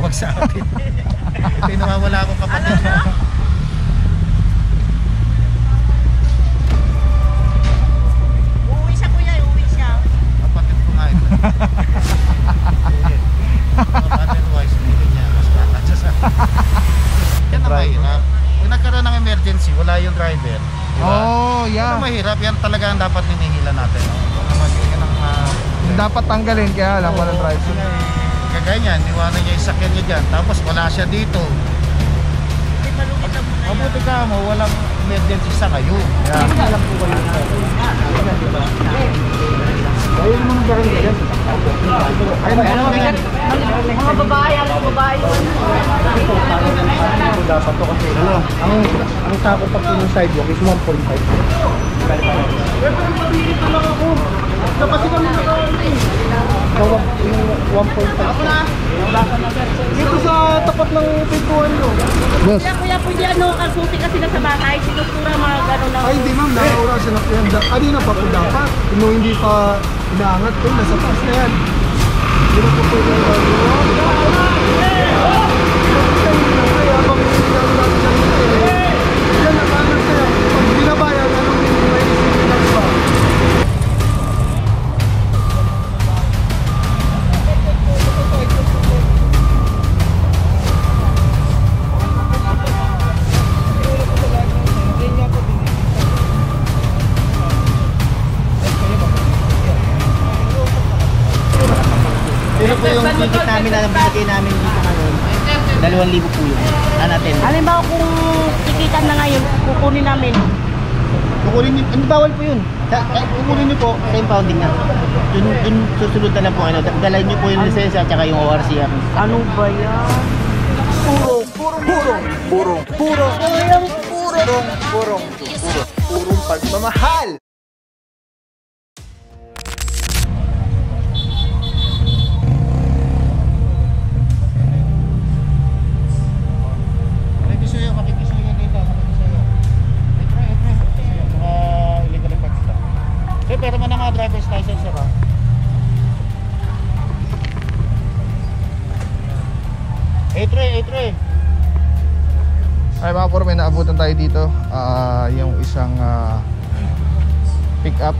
magsabi. Pinawawala akong kapatid. Uuwi siya kuya, uuwi siya. Kapatid ko nga ito. Kapatid wise, hindi niya. Mas bata siya sa... Yan ang mahirap. Kung nagkaroon ng emergency, wala yung driver. Diba? Oh, yeah. Ano mahirap? Yan talaga ang dapat ninihila natin. No? Dapat tanggalin kaya lang walang driver. Kagaya niyan, niwanan niya yung sakyan niya dyan. Tapos wala siya dito. Mabuti ka mo, walang emergency sa kayo. Yeah. Alam po kayo. Ayun mo nang gawin yan. Mga babae, Dapat to kasi ang sako pag yung sidewalk is 1.5. Pero mabilis lang ako. Dapat kami nakakali. So, 1.5. Dito sa tapat ng pintuan nyo. Boss. Kuya, pwede ano, kalsuti kasi na sa bahay, sinusura mga gano'n lang. Ay, hindi ma'am, nakaurasan na po yan. Kanina pa po dapat. Kung hindi pa inaangat po, nasa taas na yan. Hindi na po po yan. Kaya habang hinihintay natin yan, yan, nakaangat na yan. Pag binabayan, anong may isipin lang ba? Pero po yung ticket namin na binigay namin dito ngayon, 2,000 po yun. Natin. Halimbawa kung tikitan na ngayon, kukunin namin. Kukunin niyo, bawal po yun. Kukunin niyo po, sa impounding na. Dun susunod na lang po. Dalayin niyo po yung lisensya at saka yung ORCR. Ano ba yan? Purong pagmamahal! Makikisuyo dito. Mga illegal effect ito. Pero man ang mga driver's license ba? A3. Ay mga puro, may naabutan tayo dito. Yung isang pick up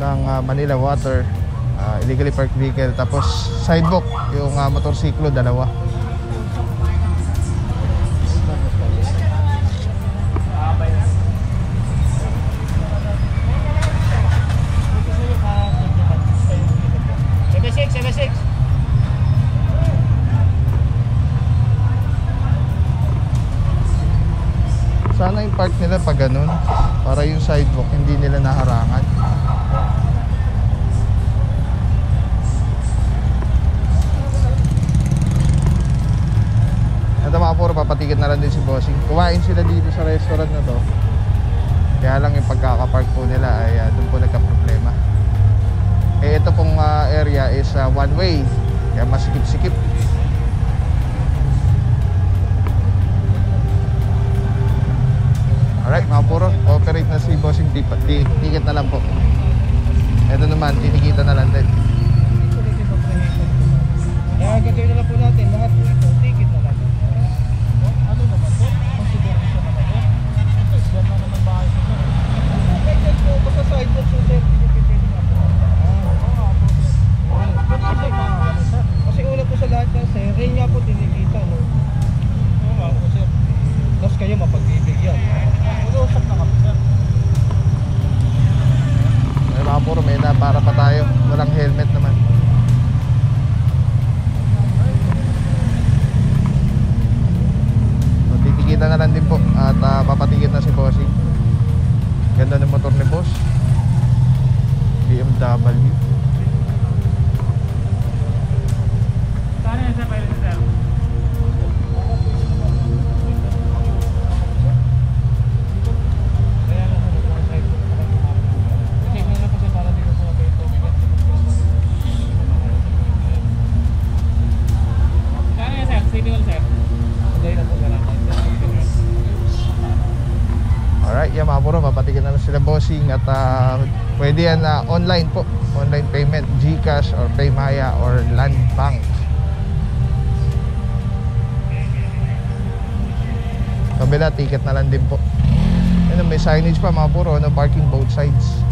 ng Manila Water, illegally parked vehicle. Tapos sidewalk, yung motorsiklo, dalawa. Sana yung park nila pag ganun, para yung sidewalk hindi nila naharangan. Ito mga puro, papatikit na lang din si Bossing. Kumain sila dito sa restaurant na to. Kaya lang yung pagkakapark po nila ay doon po nagka-problema. Eh ito pong area is one way, kaya masikip-sikip. Alright mga puro, operate na si Bossing, ticket na lang po. Ito naman, tinikita na lang din. Kaya gagawin na lang po natin, lahat po ito, ticket na lang. Ano naman po? Consideration naman po. Ito, dyan na naman bahay ko. Basta sidewalk po, sir. Kasi una po sa lahat yan, sir, rin niya po tinikita, no? Oo nga po, sir. Tapos kayo mapagbibigyan. Mag-uusap na kami, sir. Ay mga puro, may na para pa tayo. Walang helmet naman. So, titikita na lang din po. At papatikit na si Bossing. Ganda ng motor ni Boss, BMW. Saan yan, sir? Pwede, sir? Alright, yan mga puro, papatigyan na lang sila Bossing. At pwede yan online po, online payment, GCash or Paymaya or Land Bank. Kabila, ticket na lang din po. Ayun, may signage pa mga puro, no parking both sides.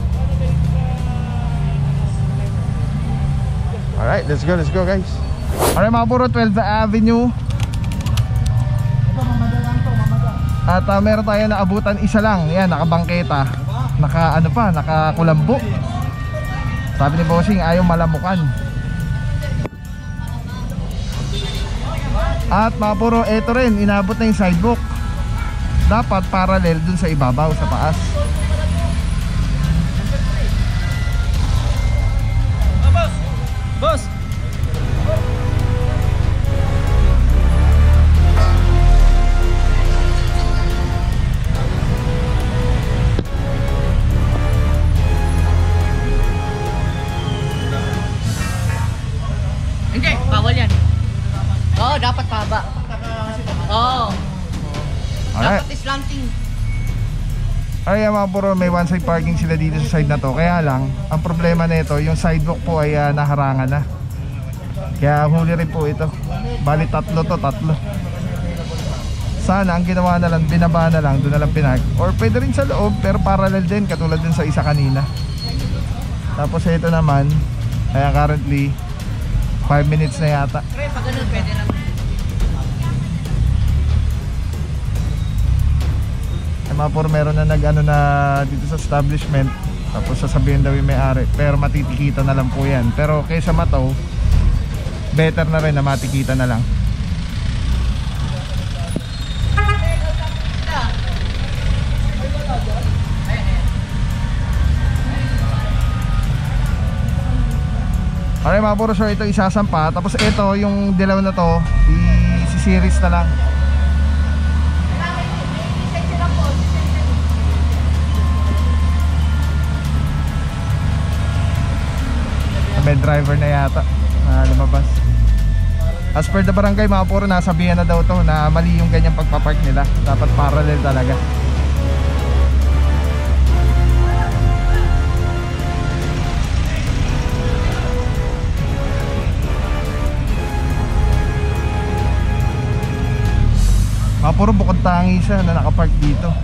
Alright, let's go guys. Alright mga puro, 12th Avenue. At meron tayo na abutan isa lang. Yan, nakabangketa. Nakakulambo. Sabi ni Bossing, ayaw malamukan. At mga puro, eto rin, inabot na yung sidewalk. Dapat parallel dun sa ibabaw, sa taas. Boss! Hindi, bawal yan. Oo, dapat paba. Oo. Alright. Dapat slanting. Ay mga puro, may one side parking sila dito sa side na to. Kaya lang, ang problema nito, yung sidewalk po ay naharangan na. Kaya huli rin po ito. Bali tatlo. Sana ang ginawa na lang, binaba na lang, doon na lang pinag. Or pwede rin sa loob, pero parallel din, katulad din sa isa kanina. Tapos ito naman, kaya currently 5 minutes na yata. Pre, pag ganun pwede lang. Mga puro, meron na na dito sa establishment. Tapos sasabihin daw yung may-ari, pero matitikita na lang po yan. Pero kaysa mataw, better na rin na matikita na lang. Okay mga puro, so ito isasampa. Tapos ito, yung dilaw na to, i-series na lang. May driver na yata na lumabas. As per the barangay mga puro, nasabihan na daw to na mali yung ganyang pagpapark nila. Dapat parallel talaga. Mga puro, bukod tangi siya na nakapark dito.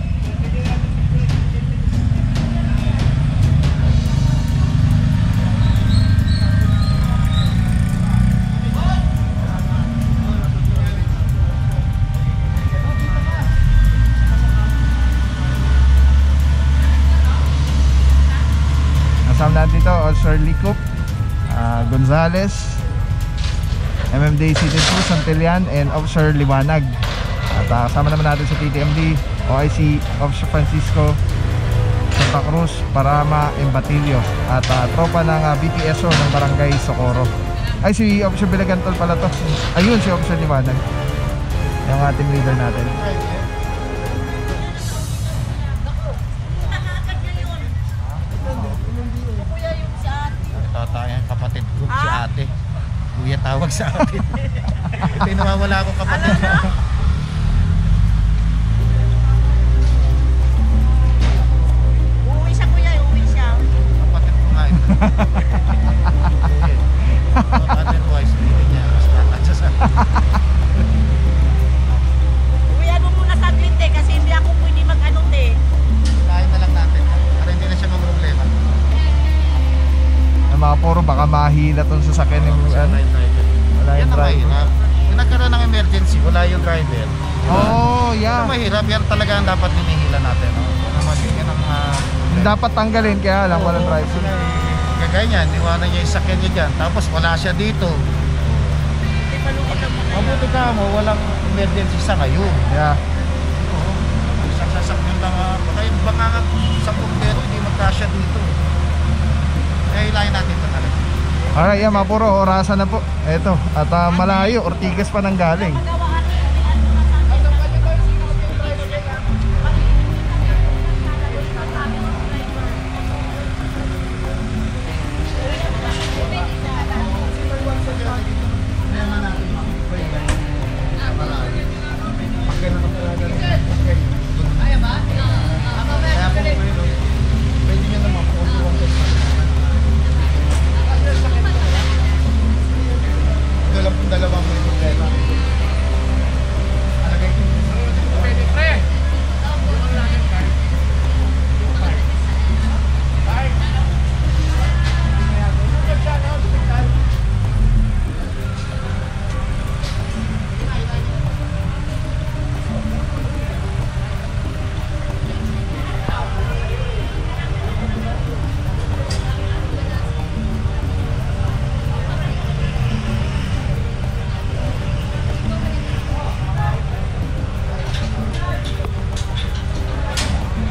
Kasama natin dito, Officer Licop, Gonzales, MMDA City 2, Santillan, and Officer Liwanag. At kasama naman natin sa TTMD, OIC, Officer Francisco, Santa Cruz, Parama, Embatilio. At tropa ng BPSO ng Barangay Socorro. Ay, si Officer Bilagantol pala to. Ayun, si Officer Liwanag, yung ating leader natin. Tatayang kapatid ko, si ate. Kuya tawag sa atin. Ito yung nawawala akong kapatid. Uuwi siya kuya, uuwi siya. Kapatid ko nga ito. Kapatid ko ay sabihin niya. Mas kakatsa sa Uwian mo muna saglit eh, kasi hindi ako pwede mag-anong eh. kain na lang natin. Para hindi na siya problema. Mga puro, baka mahila tong sasakyan yung ano. Wala Yan yung ang driver. mahirap. Kung nagkaroon ng emergency, wala yung driver. Oh, yeah. Yan mahirap. Yan talaga ang dapat hinihila natin. No? Yan ang Dapat tanggalin, kaya lang walang driver. Gagaya niyan, iwanan niya yung sakyan niya dyan. Tapos wala siya dito. Hindi palugit lang muna. Mabuti ka mo, walang emergency sa ngayon. Yeah. Isang sasakyan lang. Baka yung baka sa puntero, hindi magkasya dito. Kaya hilahin natin ito talaga. Alright, yeah, mga puro, orasan na po. Eto, at malayo, Ortigas pa nang galing.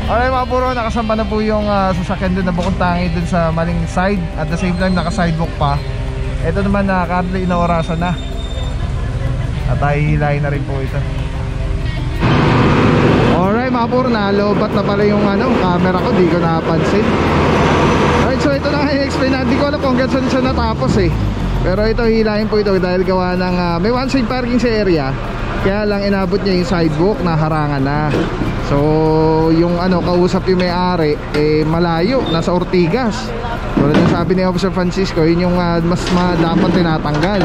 Alright mga puro, nakasampa na po yung sasakyan doon na bukong tangi doon sa maling side. At the same time naka-sidewalk pa. Ito naman na currently inaorasan na. At hihilahin na rin po ito. Alright mga puro, nalobat na pala yung camera ko, di ko napansin. Alright, so ito na nga i-explain na. Hindi ko alam kung hanggang saan siya natapos eh. Pero ito, hihilahin po ito dahil gawa ng may one side parking sa area. Kaya lang inabot niya yung sidewalk na harangan na. So yung kausap yung may-ari malayo, nasa Ortigas. Tulad ng sabi ni Officer Francisco, yun yung mas dapat tinatanggal.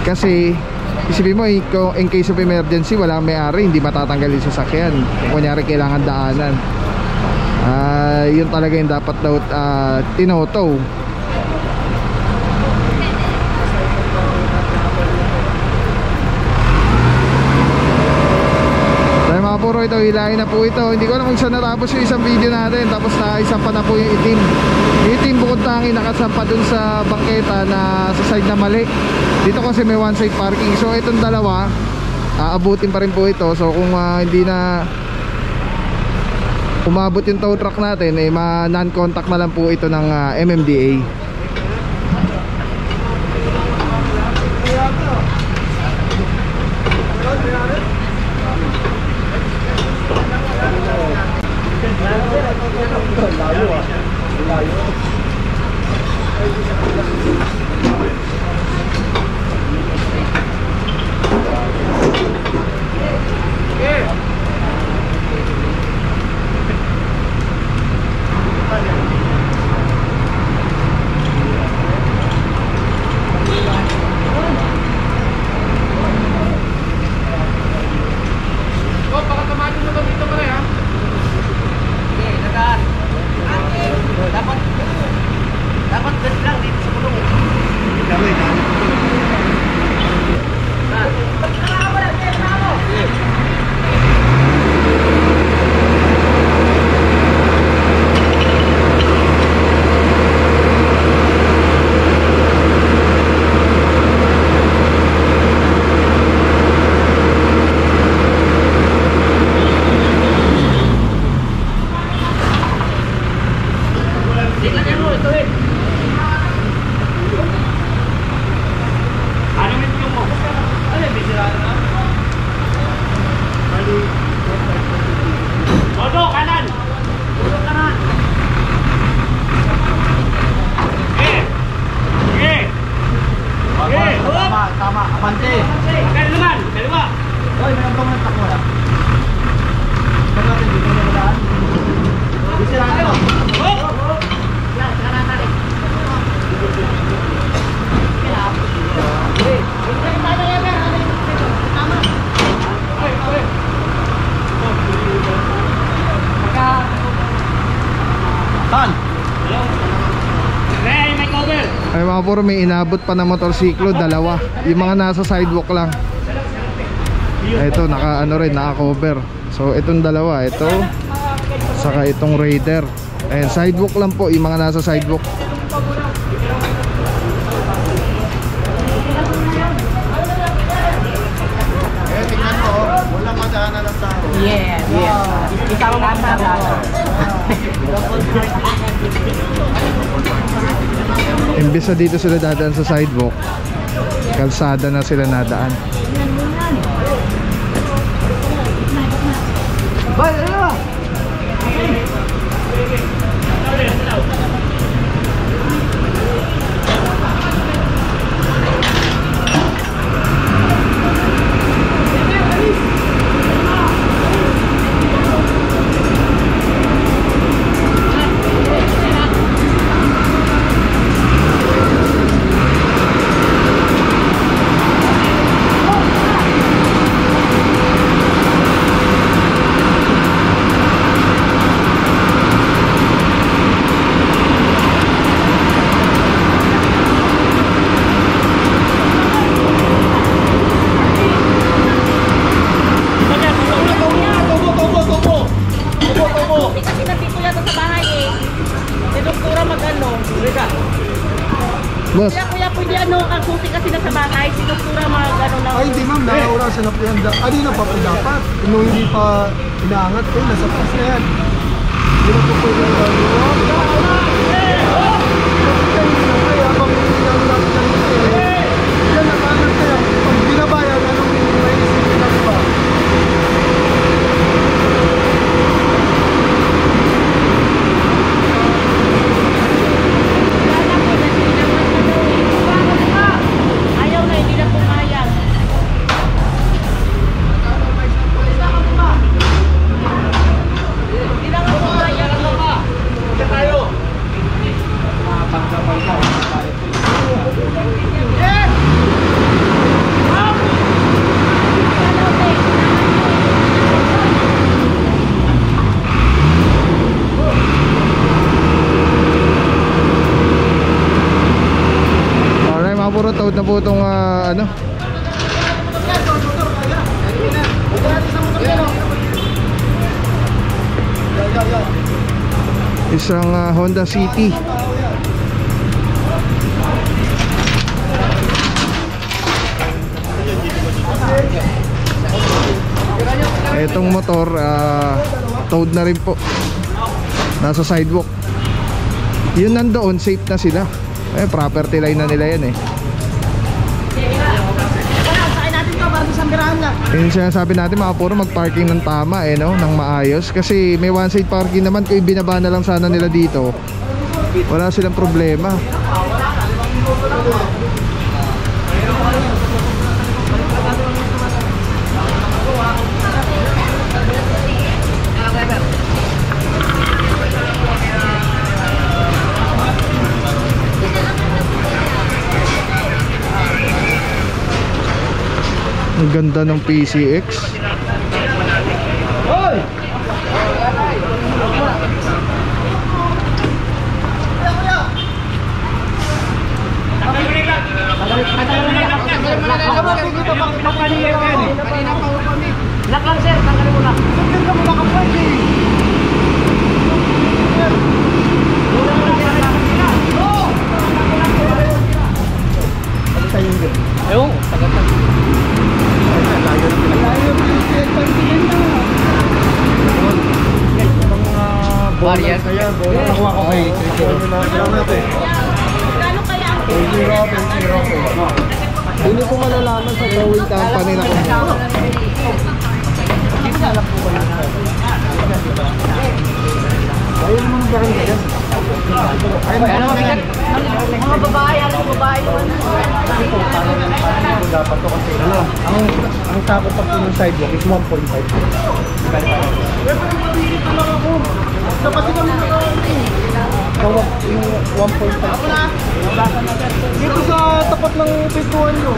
Kasi isipin mo, in case of emergency, wala may-ari, hindi matatanggal yung sasakyan. Kung kunyari kailangan daanan, yun talaga yung dapat daw tinotow. Mga puro, ito hilahin na po ito. Hindi ko alam kung saan natapos yung isang video natin. Tapos naisampa na po yung itim. Yung itim bukod tangi nakasampa dun sa bangketa na sa side na mali. Dito kasi may one side parking. So itong dalawa aabutin pa rin po ito. So kung hindi na umabot yung tow truck natin, non-contact na lang po ito ng MMDA. Ay mga puro, may inabot pa na motorsiklo, dalawa. Yung mga nasa sidewalk lang. Ito, naka-cover. So itong dalawa, ito saka itong Raider. Ayan, sidewalk lang po, yung mga nasa sidewalk. Tingnan mo, walang madaanan ng tao. Yes, yes. Isang tama na. Imbes na dito sila dadaan sa sidewalk, kalsada na sila nadaan. Boss, Kuya, pwede ang susi kasi nasa bahay, sinuktura mga gano'n lang. Ay, hindi ma'am, nakaurasan na po yan. Ano pa po dapat? Kung hindi pa inaangat, nasa pas na yan. Hindi na po pwede ang gano'n. Kaya habang pinag natin yan na paano kaya pag binabayan, anong maisip nila ba? Ayaw na, hindi na pumayag. Hindi na nga pumayag. Alright mga puro, tawad na po itong ano, isang Honda City. Itong motor towed na rin po, nasa sidewalk. Yun nandoon, safe na sila. Property line na nila yan eh. Yun yung sinasabi natin mga puro, mag-parking ng tama no, ng maayos. Kasi may one side parking naman, kung ibinaba na lang sana nila dito, wala silang problema. Ang ganda ng PCX. Lock lang sir, tanggalin mo na. Hindi ka mo makapwede. Ayun, tagatan. Layo na pila. Layo PCX, pagtingin na. Barrier. Kaya, bola nakuha ko kay Cristiano. Gano'n kaya ang Hindi ko malalaman sa towing company na kung Ayun mo nang garan ka dyan. mga babae, alam babae naman. Dapat to kasi ang takot pa po ng sidewalk is 1.5. Dapat ito kami yung 1.5. Dito sa tapat ng pintuan nyo.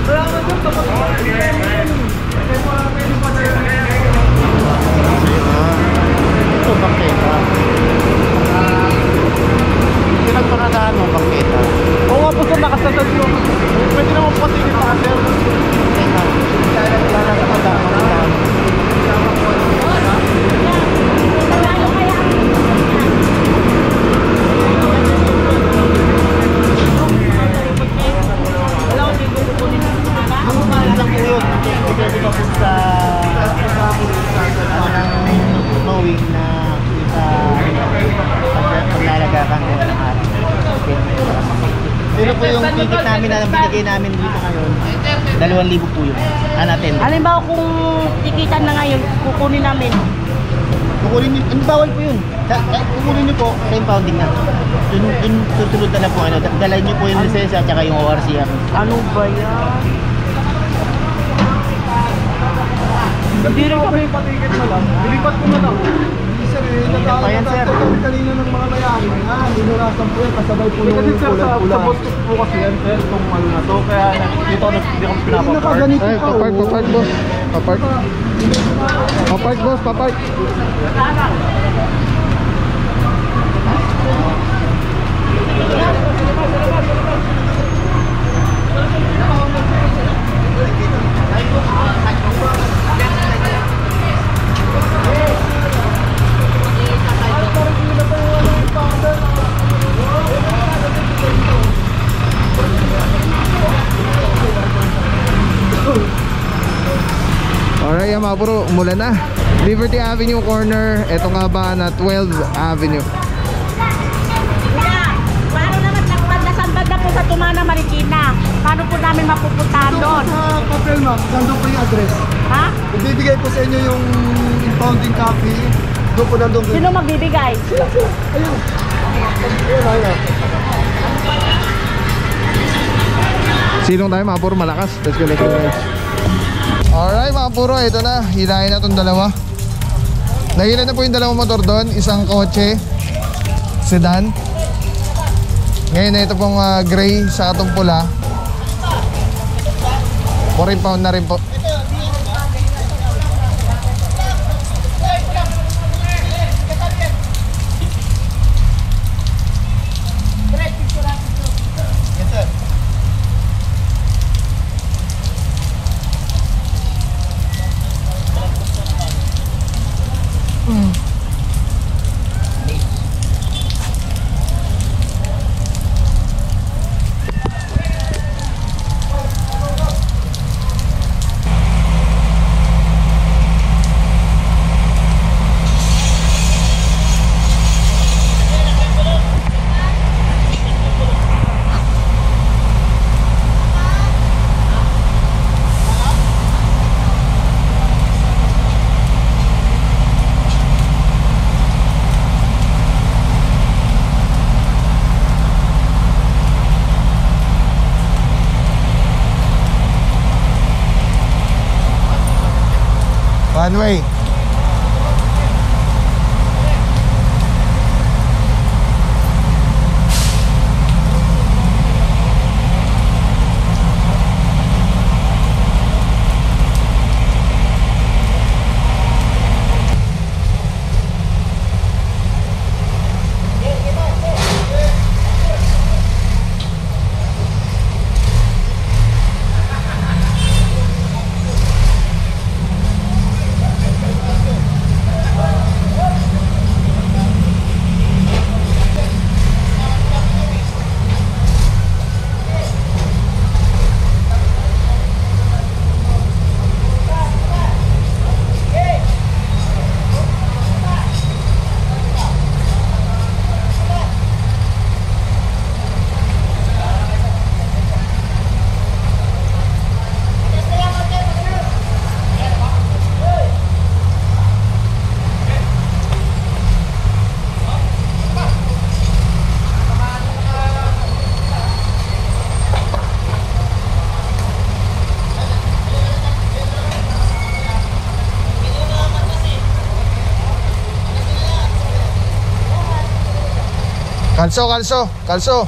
Kaya nga dyan, tapat ng pintuan. Ito, baketa. Hindi lang ito na ano, baketa. Oo nga po sir, nakasasad yun. Pwede naman patingin pa sir. Pero po yung ticket namin na binigay namin dito ngayon, 2,000 po yun. Natin. Halimbawa kung tikitan na ngayon, kukunin namin. Kukunin nyo, bawal po yun. Kukunin nyo po, sa impounding na. Dun susunod na lang po, dalayan nyo po yung lisensya at saka yung ORCR. Ano ba yan? Hindi rin kami patikit na lang. Dilipat ko na lang. Sir, natatawa kami kanina ng mga mayari. Minurasan po yan, kasabay po yung pula-pula. Sa post po kasi yan, sir, itong ano na to. Kaya dito hindi kami pinapapark. ay, papark boss. Papark boss, papark. Alright, mga bro, umulan na. Liberty Avenue corner. Ito nga ba na 12th Avenue. Kuya, paano naman nasan banda po sa Tumana, Marikina? Paano po namin mapupuntahan doon? Sa papel ma'am, nandun po yung address. Ha? Ibibigay po sa inyo yung impounding copy. Doon po nandun. Sino magbibigay? Ayun. Ayun. Silong tayo mga puro malakas. Let's go, let's go, guys. Alright mga puro, ito na. Hinahin na itong dalawa. Nahilan na po yung dalawang motor doon. Isang kotse, sedan. Ngayon na ito pong gray sa itong pula. 4 pound na rin po. One way. Kalso.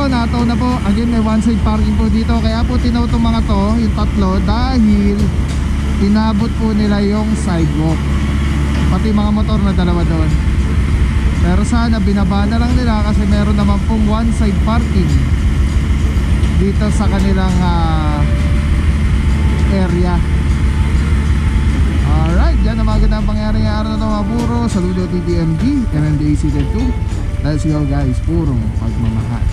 Nataw na po. Again, may one side parking po dito. Kaya po tinaw itong mga to, yung tatlo, dahil inabot po nila yung sidewalk, pati mga motor na dalawa doon. Pero sana binaba na lang nila kasi meron naman pong one side parking dito sa kanilang area. Alright. Diyan na magandang pangyari ng araw na ito mga puro. Saludo TTMG, MMD Season 2. Let's go guys, purong pagmamahal.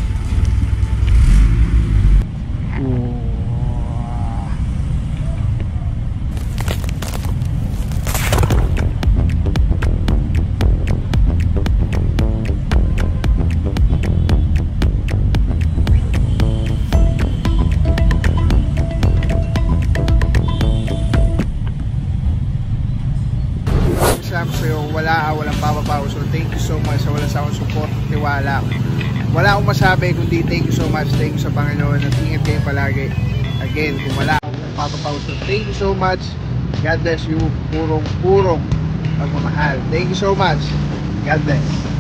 Sa'yo, walang papapaw. So thank you so much sa wala sa akong support, tiwala. Wala akong masabi kundi thank you so much. Thank you sa Panginoon at ingat kayo palagi. Again, kung wala akong papapaw. So thank you so much. God bless you. Purong pagmamahal. Thank you so much. God bless.